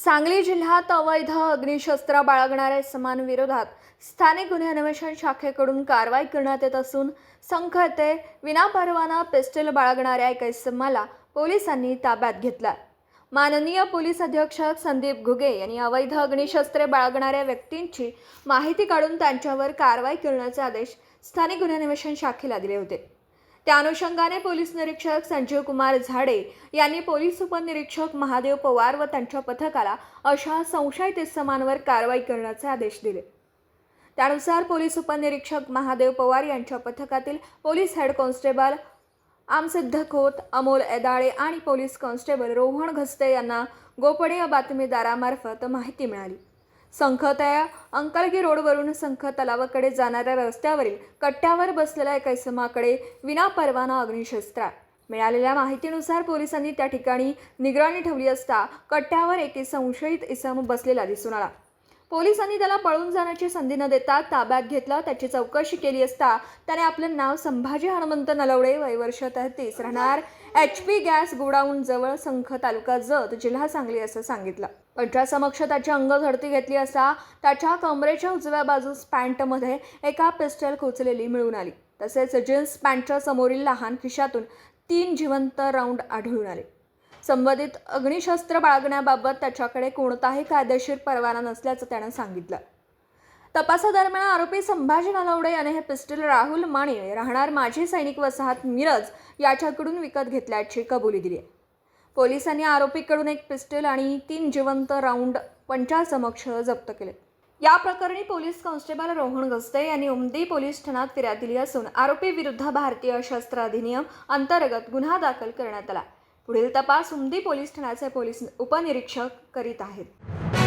सांगली जिल्ह्यात अवैध अग्निशस्त्र बाळगणाऱ्या इसमांविरोधात स्थानिक गुन्हे अन्वेषण शाखेकडून कारवाई करण्यात येत असून संशयित विनापरवाना पिस्टल बाळगणाऱ्या एका इसमाला पोलिसांनी ताब्यात घेतला। माननीय पोलीस अधीक्षक संदीप घुगे यांनी अवैध अग्निशस्त्रे बाळगणाऱ्या व्यक्तींची माहिती काढून त्यांच्यावर कारवाई करण्याचे आदेश स्थानिक गुन्हे अन्वेषण शाखेला दिले होते। त्या अनुषंगाने पोलीस निरीक्षक संजीव कुमार झाडे यांनी पोलीस उपनिरीक्षक महादेव पवार व त्यांच्या पथकाला अशा संशयित इसमांवर कारवाई करण्याचे आदेश दिले। त्यानुसार पोलीस उपनिरीक्षक महादेव पवार यांच्या पथकातील police head constable Amsiddha Khot, Amol Edale आणि पोलीस कॉन्स्टेबल रोहन घस्ते यांना गोपनीय बातमीदारामार्फत माहिती मिळाली। संखतया अंकलगी रोडवरून संख तलावाकडे जाणाऱ्या रस्त्यावरील कट्ट्यावर बसलेल्या एका इसमाकडे विनापरवाना अग्निशस्त्र मिळालेल्या माहितीनुसार पोलिसांनी त्या ठिकाणी निगराणी ठेवली असता कट्ट्यावर एक संशयित इसम बसलेला दिसून आला। पोलिसांनी त्याला पळून जाण्याची संधी न देता ताब्यात घेतला। त्याची चौकशी केली असता त्याने आपले नाव संभाजी हनुमंत नलवडे, वय वर्ष 33, राहणार HP गॅस गोडाऊन जवळ संख, तालुका जत, जिल्हा सांगली असं सांगितलं। पंचासमक्ष त्याची अंग झडती घेतली असता त्याच्या कमरेच्या उजव्या बाजूस पॅन्टमध्ये एका पिस्टल खोचलेली मिळून आली। तसेच जीन्स पॅन्टच्या समोरील लहान खिशातून 3 जिवंत राऊंड आढळून आले। संबंधित अग्निशस्त्र बाळगण्याबाबत त्याच्याकडे कोणताही कायदेशीर परवाना नसल्याचं त्यानं सांगितलं। तपासादरम्यान आरोपी संभाजी नलवडे याने हे पिस्टल राहुल माने, राहणार माजी सैनिक वसाहत मिरज, याच्याकडून विकत घेतल्याची कबुली दिली आहे। पोलिसांनी आरोपीकडून एक पिस्टल आणि 3 जिवंत राऊंड पंचासमक्ष जप्त केले। या प्रकरणी पोलीस कॉन्स्टेबल रोहन घस्ते यांनी उमदी पोलीस ठाण्यात फिर्याद दिली असून आरोपी विरुद्ध भारतीय शस्त्र अधिनियम अंतर्गत गुन्हा दाखल करण्यात आला। पुढील तपास उमदी पोलीस ठाण्याचे पोलीस उपनिरीक्षक करीत आहेत।